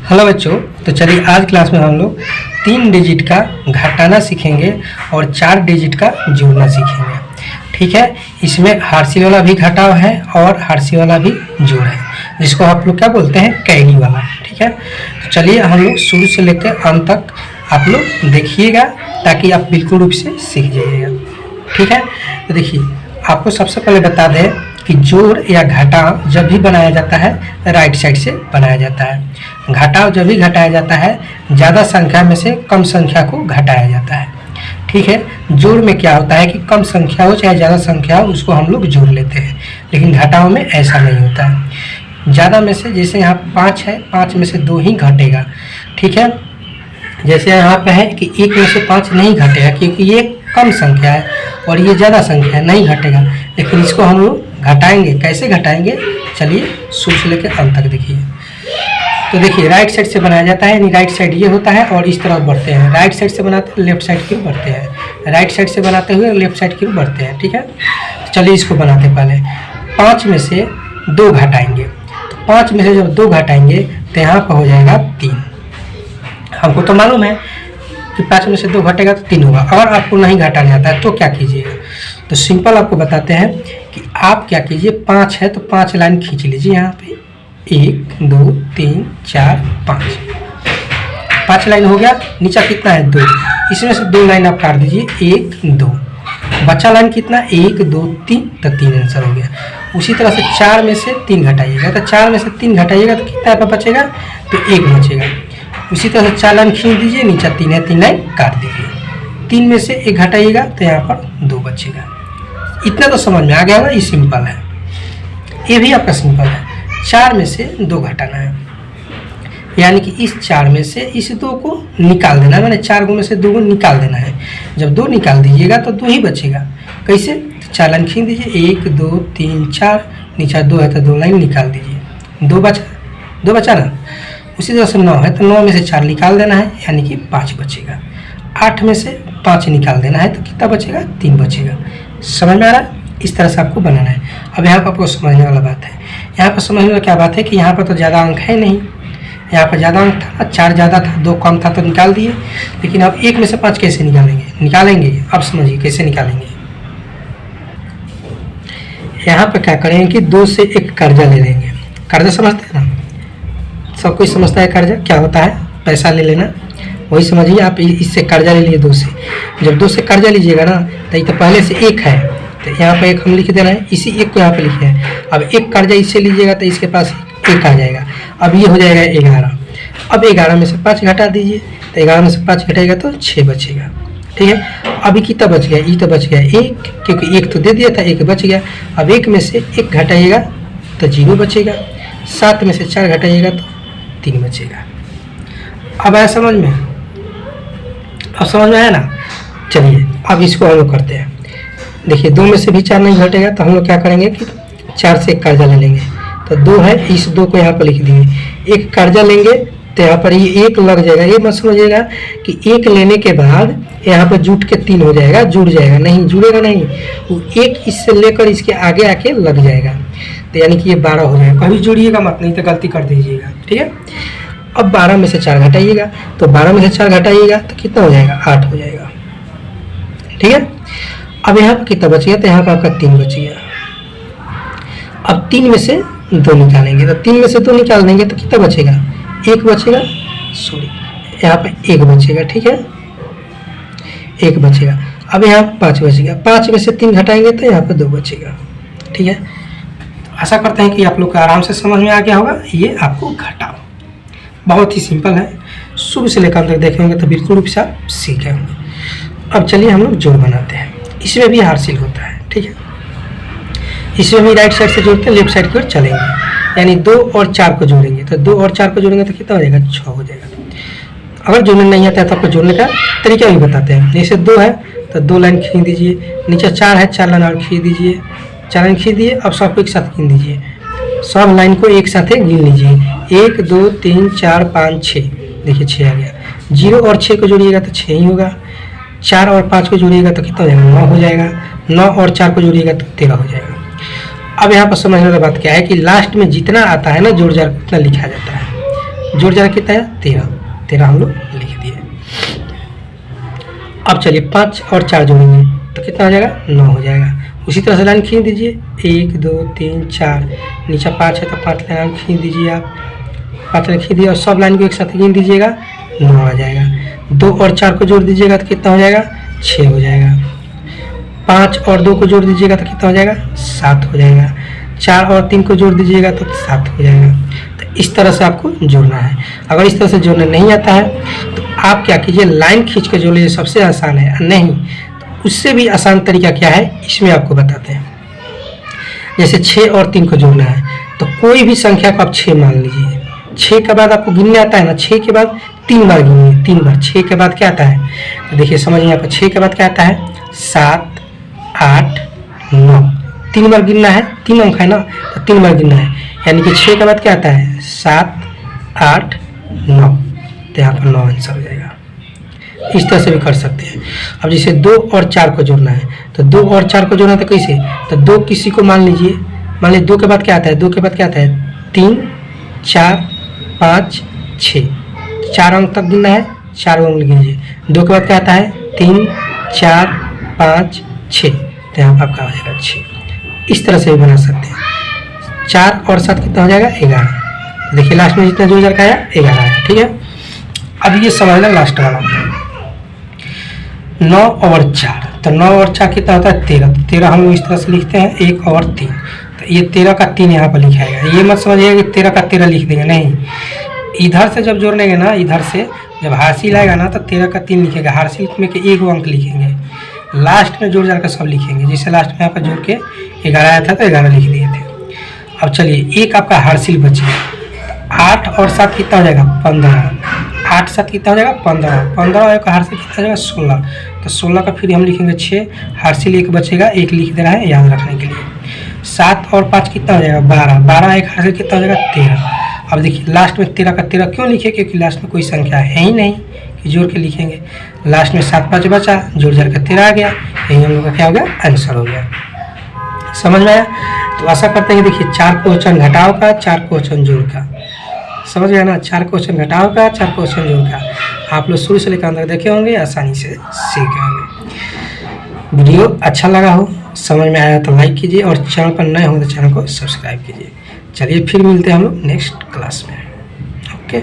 Hello बच्चों, तो चलिए आज क्लास में हम लोग 3 डिजिट का घटाना सीखेंगे और 4 डिजिट का जोड़ना सीखेंगे। ठीक है, इसमें हार्सी वाला भी घटाव है और हार्सी वाला भी जोड़ है, जिसको आप लोग क्या बोलते हैं, कैरी वाला। ठीक है, तो चलिए हम लोग शुरू से लेकर अंत तक आप लोग देखिएगा ताकि आप बिल्कुल रूप से सीख जाइएगा। ठीक है, तो देखिए आपको सबसे पहले बता दें कि जोड़ या घटाव जब भी बनाया जाता है राइट साइड से बनाया जाता है। घटाव जब भी घटाया जाता है ज़्यादा संख्या में से कम संख्या को घटाया जाता है। ठीक है, जोड़ में क्या होता है कि कम संख्या हो चाहे ज़्यादा संख्या हो उसको हम लोग जोड़ लेते हैं, लेकिन घटाव में ऐसा नहीं होता है। ज़्यादा में से जैसे यहाँ 5 है, 5 में से 2 ही घटेगा। ठीक है, जैसे यहाँ पे है कि 1 में से 5 नहीं घटेगा क्योंकि ये कम संख्या है और ये ज़्यादा संख्या है, नहीं घटेगा। लेकिन इसको हम लोग घटाएंगे, कैसे घटाएंगे, चलिए शुरू से लेकर अंत तक देखिए। तो देखिए राइट साइड से बनाया जाता है, यानी राइट साइड ये होता है और इस तरफ बढ़ते हैं। राइट साइड से बनाते हैं लेफ्ट साइड की ओर बढ़ते हैं, राइट साइड से बनाते हुए लेफ्ट साइड की ओर बढ़ते हैं। ठीक है, तो चलिए इसको बनाते पहले 5 में से 2 घटाएंगे। तो 5 में से जब 2 घटाएंगे तो यहाँ पर हो जाएगा 3। हमको तो मालूम है कि 5 में से 2 घटेगा तो 3 होगा। अगर आपको नहीं घटाने आता है तो क्या कीजिएगा, तो सिंपल आपको बताते हैं कि आप क्या कीजिए, 5 है तो 5 लाइन खींच लीजिए। यहाँ पे 1 2 3 4 5 लाइन हो गया। नीचा कितना है, 2, इसमें से 2 लाइन आप काट दीजिए, 1 2, बचा लाइन कितना, 1 2 3, तो 3 आंसर हो गया। उसी तरह से 4 में से 3 घटाइएगा, तो 4 में से 3 घटाइएगा तो कितना यहाँ पर बचेगा, तो 1 बचेगा। उसी तरह से 4 लाइन खींच दीजिए, नीचे 3 है, 3 लाइन काट दीजिए। 3 में से 1 घटाइएगा तो यहाँ पर 2 बचेगा। इतना तो समझ में आ गया होगा, ये सिंपल है, ये भी आपका सिंपल है। 4 में से 2 घटाना है, यानी कि इस 4 में से इस 2 को निकाल देना है, मैंने 4 में से 2 को निकाल देना है। जब 2 निकाल दीजिएगा तो 2 ही बचेगा। कैसे, तो 4 लाइन खींच दीजिए, 1 2 3 4, नीचे 2 है तो 2 लाइन निकाल दीजिए, 2 बचा ना। उसी तरह से 9 है तो 9 में से 4 निकाल देना है, यानी कि 5 बचेगा। 8 में से 5 निकाल देना है तो कितना बचेगा, 3 बचेगा। समझ में आ रहा है, इस तरह से आपको बनाना है। अब यहाँ पर आपको समझने वाला बात है, यहाँ पर समझने वाला क्या बात है कि यहाँ पर तो ज़्यादा अंक है नहीं, यहाँ पर ज़्यादा अंक था, 4 ज़्यादा था 2 कम था तो निकाल दिए। लेकिन अब 1 में से 5 कैसे निकालेंगे, अब समझिए कैसे निकालेंगे। यहाँ पर क्या करेंगे कि 2 से 1 कर्जा ले लेंगे। कर्जा समझते हैं ना, सब कोई समझता है कर्जा क्या होता है, पैसा ले लेना, वही समझिए आप। इससे कर्जा ले लिए 2 से, जब 2 से कर्जा लीजिएगा ना तो ये तो पहले से 1 है, तो यहाँ पे 1 हम लिख देना है, इसी 1 को यहाँ पे लिखे हैं। अब 1 कर्जा इससे लीजिएगा तो इसके पास 1 आ जाएगा। अब ये हो जाएगा 11। अब 11 में से 5 घटा दीजिए, तो 11 में से 5 घटेगा तो 6 बचेगा। ठीक है, अभी कितना बच गया, ये तो बच गया 1, क्योंकि 1 तो दे दिया था, 1 बच गया। अब 1 में से 1 घटाइएगा तो 0 बचेगा। 7 में से 4 घटाइएगा तो 3 बचेगा। अब आया समझ में, अब समझ में आया ना। चलिए अब इसको हम लोग करते हैं। देखिए 2 में से भी 4 नहीं घटेगा तो हम लोग क्या करेंगे कि 4 से 1 कर्जा ले लेंगे। तो 2 है, इस 2 को यहाँ पर लिख देंगे। 1 कर्जा लेंगे तो यहाँ पर ये 1 लग जाएगा। ये मत समझिएगा कि 1 लेने के बाद यहाँ पर जुट के 3 हो जाएगा, जुड़ जाएगा, नहीं जुड़ेगा नहीं, वो 1 इससे लेकर इसके आगे आके लग जाएगा, तो यानी कि ये 12 हो जाएगा। कभी जोड़िएगा मत, नहीं तो गलती कर दीजिएगा। ठीक है, अब 12 में से 4 घटाइएगा, तो 12 में से 4 घटाइएगा तो कितना हो जाएगा, 8 हो जाएगा। ठीक है, अब यहाँ पर कितना बच गया, तो यहाँ पर आपका 3 बच गया। अब 3 में से 2 निकालेंगे, तो 3 में से 2 निकाल देंगे तो कितना बचेगा, 1 बचेगा, सॉरी यहाँ पर 1 बचेगा। ठीक है, 1 बचेगा। अब यहाँ 5 बचेगा, 5 में से 3 घटाएंगे तो यहाँ पर 2 बचेगा। ठीक है, आशा करते हैं कि आप लोग को आराम से समझ में आ गया होगा। ये आपको घटाओ बहुत ही सिंपल है, शुरू से लेकर तक देखेंगे तो बिल्कुल रूप से आप सीख गए होंगे। अब चलिए हम लोग जोड़ बनाते हैं। इसमें भी हार्सिल होता है। ठीक है, इसमें भी राइट साइड से जोड़ते हैं, लेफ्ट साइड की ओर चलेंगे, यानी 2 और 4 को जोड़ेंगे। तो 2 और 4 को जोड़ेंगे तो कितना हो जाएगा, 6 हो जाएगा। अगर जोड़ने नहीं आता है तो आपको जोड़ने का तरीका भी बताते हैं। जैसे 2 है तो 2 लाइन खींच दीजिए, नीचे 4 है 4 लाइन और खींच दीजिए, 4 लाइन खींच दिए। अब सबको एक साथ गिन दीजिए, सब लाइन को एक साथ गिन लीजिए, 1 2 3 4 5 6, देखिए 6 आ गया। 0 और 6 को जोड़िएगा तो 6 ही होगा। 4 और 5 को जोड़िएगा तो कितना हो जाएगा, 9 हो जाएगा। 9 और 4 को जोड़िएगा तो 13 हो जाएगा। अब यहाँ पर समझने वाली बात क्या है कि लास्ट में जितना आता है ना जोड़ जाड़ उतना लिखा जाता है। जोड़ जाएगा कितना है 13, 13 हम लोग लिख दिए। अब चलिए 5 और 4 जोड़ेंगे तो कितना हो जाएगा 9 हो जाएगा। उसी तरह से लाइन खींच दीजिए 1 2 3 4, नीचे 5 है तो 5 लाइन खींच दीजिए आप, 5 लाइन खींच दिए और सब लाइन को एक साथ गिन दीजिएगा 9 आ जाएगा। 2 और 4 को जोड़ दीजिएगा तो कितना हो जाएगा 6 हो जाएगा। 5 और 2 को जोड़ दीजिएगा तो कितना हो जाएगा 7 हो जाएगा। 4 और 3 को जोड़ दीजिएगा तो 7 हो जाएगा। तो इस तरह से आपको जोड़ना है। अगर इस तरह से जोड़ना नहीं आता है तो आप क्या कीजिए, लाइन खींच के जोड़ लीजिए, सबसे आसान है। नहीं तो उससे भी आसान तरीका क्या है इसमें आपको बताते हैं। जैसे 6 और 3 को जोड़ना है तो कोई भी संख्या को आप 6 मान लीजिए। 6 के बाद आपको गिनने आता है ना, 6 के बाद 3 बार गिनिए, 3 बार। 6 के बाद क्या आता है तो देखिए समझिए यहाँ पर 6 के बाद क्या आता है 7 8 9, 3 बार गिनना है, 3 अंक है ना तो 3 बार गिनना है। यानी कि 6 के बाद क्या आता है 7 8 9, तो यहाँ पर 9 आंसर हो जाएगा। इस तरह से भी कर सकते हैं। अब जैसे 2 और 4 को जोड़ना है तो 2 और 4 को जोड़ना है तो कैसे, तो 2 किसी को मान लीजिए, मान लीजिए 2 के बाद क्या आता है, 2 के बाद क्या आता है 3 4 5 6, 4 अंक तक गिनना है, 4 अंक गिनिए। 2 के बाद क्या आता है 3 4 5 6, तो यहाँ पर आपका हो जाएगा 6। इस तरह से भी बना सकते हैं। 4 और 7 कितना हो जाएगा 11। तो देखिए लास्ट में जितना जोड़ जाकर आया 11 आया, ठीक है। अब ये समझना लास्ट वाला 9 और 4, तो 9 और 4 कितना होता है 13। तो 13 हम लोग इस तरह से लिखते हैं 1 और 3, तो ये 13 का 3 यहाँ पर लिखाएगा। ये मत समझिएगा कि 13 का 13 लिख देंगे, नहीं। इधर से जब जोड़ लेंगे ना, इधर से जब हासिल आएगा ना तो 13 का 3 लिखेगा, हासिल में के 1 अंक लिखेंगे, लास्ट में जोड़ जाकर सब लिखेंगे। जैसे लास्ट में यहाँ पर जोड़ के 11 आया था तो 11 लिख दिए थे। अब चलिए एक आपका हासिल बचेगा। 8 और 7 कितना हो जाएगा 15, 8 7 कितना हो जाएगा 15, 15 का हासिल कितना हो जाएगा 16, तो 16 का फिर हम लिखेंगे 6, हासिल 1 बचेगा, 1 लिख देना है याद रखने के लिए। 7 और 5 कितना हो जाएगा 12, 12 एक हासिल कितना हो जाएगा 13। अब देखिए लास्ट में 13 का 13 क्यों लिखे, क्योंकि लास्ट में कोई संख्या है ही नहीं कि जोड़ के लिखेंगे। लास्ट में 7 5 बचा, जोड़ जाड़ का 13 आ गया, यही हम लोग का क्या हो गया आंसर हो गया। समझ में आया? तो आशा करते हैं कि देखिए 4 क्वेश्चन घटाव का, 4 क्वेश्चन जोड़ का, समझ गया ना। 4 क्वेश्चन घटाव का, 4 क्वेश्चन जोड़ का आप लोग शुरू से लेकर अंत तक देखे होंगे, आसानी से सीख गए होंगे। वीडियो अच्छा लगा हो, समझ में आया तो लाइक कीजिए और चैनल पर नए हो तो चैनल को सब्सक्राइब कीजिए। चलिए फिर मिलते हैं हम लोग नेक्स्ट क्लास में। ओके।